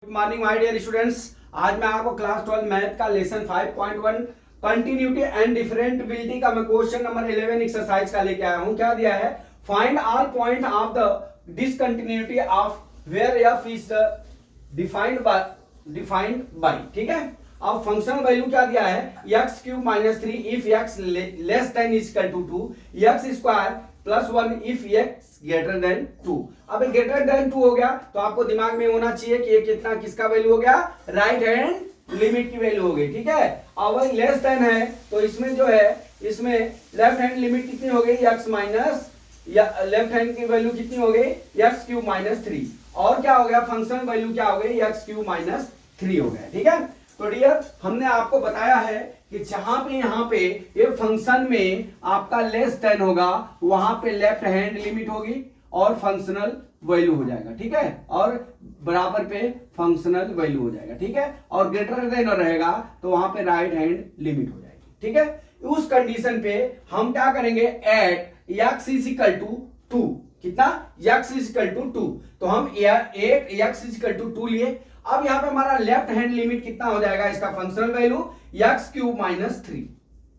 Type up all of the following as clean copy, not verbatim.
Good morning my dear students. आज मैं आपको क्लास 12 मैथ का लेसन 5.1 कंटिन्यूटी एंड डिफरेंटबिलिटी का मैं क्वेश्चन नंबर 11 एक्सरसाइज का लेके आया हूं। क्या दिया है? Find all point of the discontinuity of where f is defined by. ठीक है, अब फंक्शनल वैल्यू क्या दिया है? X cube minus 3 if x less than is equal to 2, x square plus 1 if x greater than 2। अब greater than 2 हो गया तो आपको दिमाग में होना चाहिए कि ये कितना किसका वैल्यू हो गया? राइट हैंड लिमिट की वैल्यू हो गई। ठीक है, अब वही लेस देन है तो इसमें जो है इसमें लेफ्ट हैंड लिमिट कितनी हो गई? एक्स माइनस या लेफ्ट हैंड की वैल्यू कितनी हो गई? X cube minus 3। और क्या हो गया? फंक्शन वैल्यू क्या हो गई? एक्स क्यूब माइनस 3 हो गया। ठीक है, तो डियर हमने आपको बताया है कि जहां पे यहां पे ये फंक्शन में आपका लेस देन होगा वहां पे लेफ्ट हैंड लिमिट होगी और फंक्शनल वैल्यू हो जाएगा। ठीक है, और बराबर पे फंक्शनल वैल्यू हो जाएगा। ठीक है, और ग्रेटर देन रहेगा तो वहां पे राइट हैंड लिमिट हो जाएगी। ठीक है, उस कंडीशन पे हम क्या करेंगे? At x is equal to 2। कितना? X is equal to 2। तो हम at x is equal to 2 लिए। अब यहां पे हमारा लेफ्ट हैंड लिमिट कितना हो जाएगा? इसका functional value x cube minus 3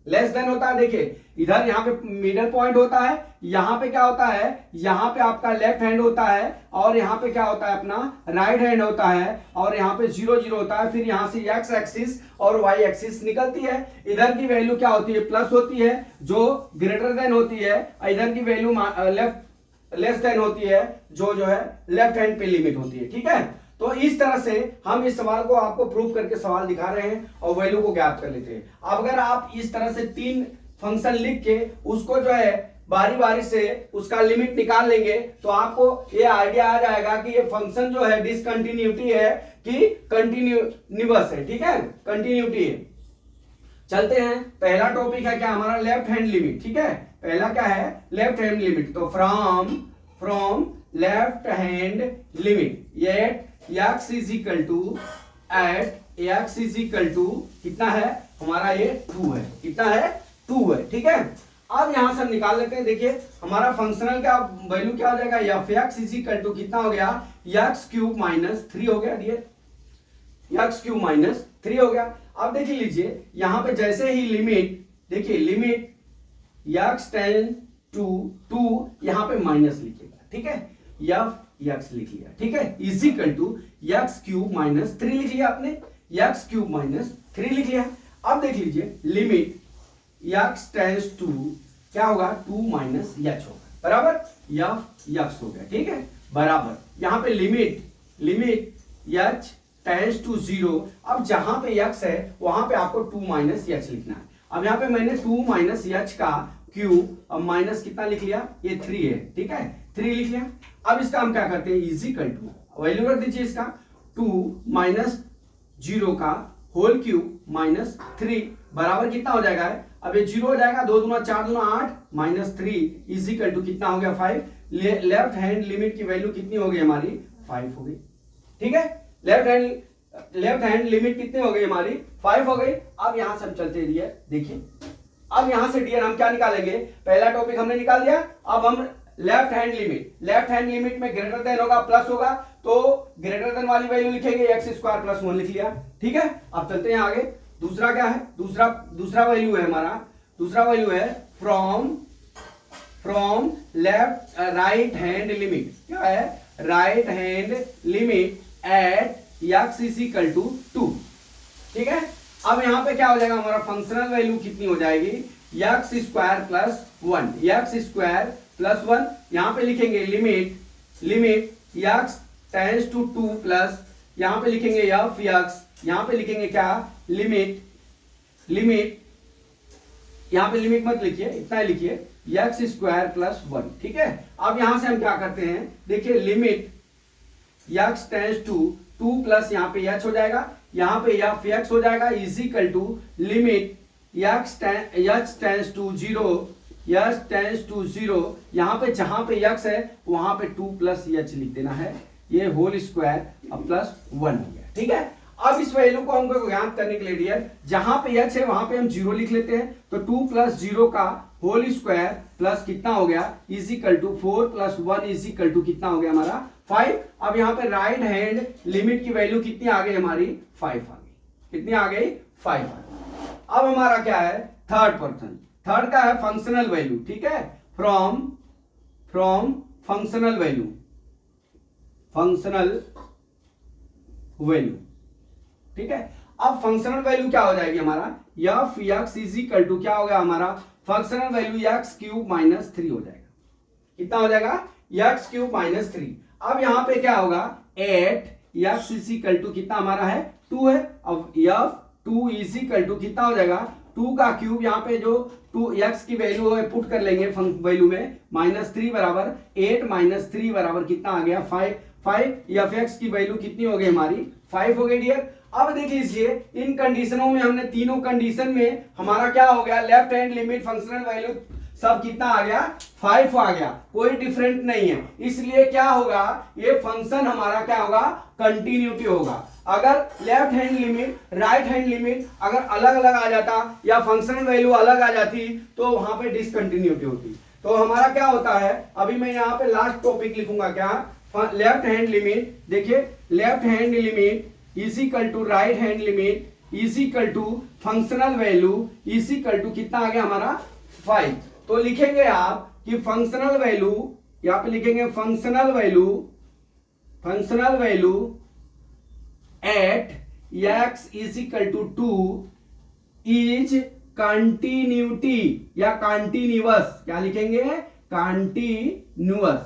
less than होता है। देखिए इधर यहाँ पे मिडल पॉइंट होता है, यहाँ पे क्या होता है? यहाँ पे आपका लेफ्ट हैंड होता है और यहाँ पे क्या होता है? अपना राइट हैंड होता है और यहाँ पे 0 0 होता है। फिर यहाँ से एक्स एक्सिस और वाई एक्सिस निकलती है। इधर की वैल्यू क्या होती है? प्लस होती है जो ग्रेटर देन होती है। इधर की वैल्यू लेस देन होती है जो है लेफ्ट हैंड पे लिमिट होती है। ठीक है, तो इस तरह से हम इस सवाल को आपको प्रूव करके सवाल दिखा रहे हैं और वैल्यू को ज्ञात कर लेते हैं। अब अगर आप इस तरह से 3 फंक्शन लिख के उसको जो है बारी बारी से उसका लिमिट निकाल लेंगे तो आपको ये आइडिया आ जाएगा कि ये फंक्शन जो है डिसकंटिन्यूटी है कि कंटिन्यूअस है। ठीक है, कंटिन्यूटी है। चलते हैं, पहला टॉपिक है क्या हमारा? Left hand limit. ठीक है, पहला क्या है? Left hand limit. तो from left hand limit at x is equal to at x is equal to कितना है हमारा? ये 2 है। कितना है? 2 है। ठीक है, अब यहां से हम निकाल लेते हैं। देखिए हमारा फंक्शनल का वैल्यू क्या हो जाएगा? F x is equal to कितना हो गया? एक्स क्यूब माइनस 3 हो गया। डियर एक्स क्यूब माइनस 3 हो गया। अब देख लीजिए यहां पे जैसे ही लिमिट, देखिए लिमिट एक्स टेंड टू 2 यहां पे माइनस लिखिएगा। ठीक है, एफ एक्स लिख लिया। ठीक है, is equal to x cube minus 3 लिख लिया आपने। एक्स क्यूब माइनस 3 लिख लिया। अब देख लीजिए लिमिट एक्स टेंड्स टू क्या होगा? 2 माइनस एच होगा बराबर एफ एक्स हो गया। ठीक है, बराबर यहां पे लिमिट एच टेंड्स टू 0। अब जहां पे एक्स है वहां पे आपको 2 माइनस एच लिखना है। अब यहां पे मैंने 2 माइनस एच का क्यूब अब माइनस कितना लिख लिया? ये 3 है। ठीक है, 3 लिख लिया। अब इसका हम क्या करते हैं? इज इक्वल टू वैल्यू रख दीजिए इसका 2 माइनस 0 का होल क्यूब माइनस 3 बराबर कितना हो जाएगा? अब ये 0 हो जाएगा, 2 दूना 4 दूना 8 माइनस 3 इज इक्वल टू कितना हो गया? 5। लेफ्ट हैंड लिमिट की वैल्यू कितनी हो गई हमारी? 5 हो गई। ठीक है, लेफ्ट हैंड लिमिट कितनी हो गई हमारी? 5 हो गई। अब यहां से हम चलते डियर, देखिए अब यहां से डियर हम क्या निकालेंगे? पहला टॉपिक हमने निकाल दिया। अब हम लेफ्ट हैंड लिमिट में ग्रेटर देन होगा प्लस होगा तो ग्रेटर देन वाली वैल्यू लिखेंगे एक्स स्क्वायर प्लस 1 लिख लिया। ठीक है, अब चलते हैं आगे। दूसरा क्या है? दूसरा वैल्यू है हमारा, दूसरा वैल्यू है from left right hand limit. क्या है? Right hand limit at x is equal to 2। ठीक है, अब यहां पे क्या हो जाएगा? हमारा फंक्शनल वैल्यू कितनी हो जाएगी? X square plus 1। X square plus 1 यहां पे लिखेंगे limit x tends to 2 plus यहां पे लिखेंगे एफ एक्स। यहां पे लिखेंगे क्या? लिमिट यहां पे लिमिट मत लिखिए, इतना लिखिए एक्स स्क्वायर प्लस 1। ठीक है, अब यहां से हम क्या करते हैं? देखिए limit x tends to 2 plus यहां पे एच हो जाएगा, यहां पे एफ एक्स हो जाएगा is equal to limit x tends to 0 x tends to 0। यहां पे जहां पे एक्स है वहां पे 2 प्लस एच लिख देना है। ये होल स्क्वायर अब प्लस 1 हो गया। ठीक है, अब इस वैल्यू को हमको ज्ञात करने के लिए डियर जहां पे एच है वहां पे हम 0 लिख लेते हैं। तो 2 प्लस 0 का होल स्क्वायर प्लस कितना हो गया? Is equal to 4 plus 1 is equal to कितना हो गया हमारा? 5। अब यहाँ पे राइट हैंड लिमिट की वैल्यू कितनी आ गई हमारी 5 आ गई। कितनी आ गई 5 आ गई। अब हमारा क्या है थर्ड पर्सन, थर्ड का है फंक्शनल वैल्यू, ठीक है, from functional value, functional value, ठीक है। अब फंक्शनल वैल्यू क्या हो जाएगी हमारा f x is equal to क्या हो गया हमारा functional value x cube minus 3 हो जाएगा। कितना हो जाएगा एक्स क्यूब माइनस 3। अब यहां पे क्या होगा 8 एक्स इज इक्वल टू कितना हमारा है 2 है। अब एफ 2 इज इक्वल टू कितना हो जाएगा 2 का क्यूब, यहाँ पे जो 2 एक्स की वैल्यू है पुट कर लेंगे वैल्यू में, -3 बराबर 8 माइनस 3 बराबर कितना आ गया 5 एफ एक्स की वैल्यू कितनी हो गई हमारी 5 हो गई डियर। अब देख लीजिए इन कंडीशनों में हमने तीनों कंडीशन में हमारा क्या हो गया left hand limit functional value सब कितना आ गया 5 आ गया, कोई डिफरेंट नहीं है। इसलिए क्या होगा ये फंक्शन हमारा क्या होगा कंटिन्यूटी होगा। अगर left hand limit right hand limit अगर अलग अलग आ जाता या फंक्शनल वैल्यू अलग आ जाती तो वहां पे डिसकंटिन्यूटी होती। तो हमारा क्या होता है अभी मैं यहाँ पे लास्ट टॉपिक लिखूंगा क्या लेफ्ट हैंड लिमिट, देखिए left hand limit is equal to right hand limit is equal to functional value is equal to कितना आ गया हमारा 5। तो लिखेंगे आप कि फंक्शनल वैल्यू, यहां पे लिखेंगे functional value at x is equal to 2 is continuity या कंटिन्यूअस, क्या लिखेंगे कंटिन्यूअस,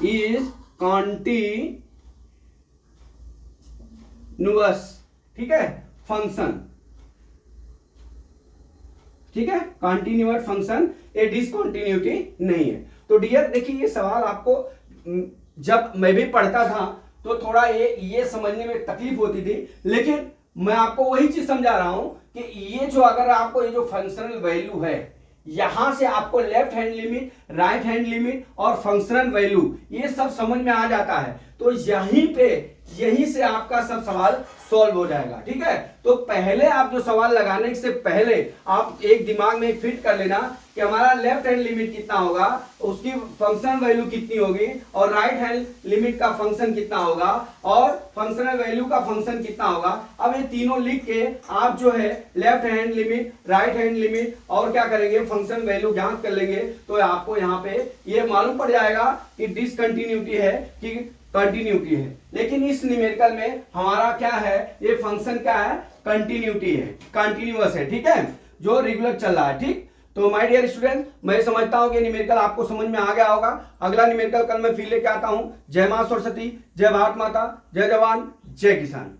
इज कंटिन्यूअस, ठीक है फंक्शन, ठीक है कंटिन्यूअस फंक्शन, ए डिसकंटिन्यूटी नहीं है। तो डियर देखिए ये सवाल आपको जब मैं भी पढ़ता था तो थोड़ा ये समझने में तकलीफ होती थी, लेकिन मैं आपको वही चीज समझा रहा हूं कि ये जो अगर आपको ये जो फंक्शनल वैल्यू है यहां से आपको left hand limit right hand limit और फंक्शनल वैल्यू ये सब समझ में आ जाता है तो यहीं से आपका सब सवाल सॉल्व हो जाएगा, ठीक है। तो पहले आप जो सवाल लगाने से पहले आप एक दिमाग में फिट कर लेना कि हमारा लेफ्ट हैंड लिमिट कितना होगा, उसकी फंक्शनल वैल्यू कितनी होगी और राइट हैंड लिमिट का फंक्शन कितना होगा और फंक्शनल वैल्यू का फंक्शन कितना होगा। अब ये तीनों लिख के आप जो है left hand limit right hand limit और क्या करेंगे फंक्शन वैल्यू ज्ञात कर लेंगे तो आपको यहाँ पे ये मालूम पड़ जाएगा कि डिसकंटिन्यूटी है कि कंटिन्यूटी है। लेकिन इस न्यूमेरिकल में हमारा क्या है ये फंक्शन क्या है कंटिन्यूटी है, कंटिन्यूअस है, ठीक है जो रेगुलर चल रहा है, ठीक। तो माय डियर स्टूडेंट मैं समझता हूं कि न्यूमेरिकल आपको समझ में आ गया होगा। अगला न्यूमेरिकल कल मैं फिर लेके आता हूं। जय मां सरस्वती, जय भारत माता, जय जवान, जय किसान।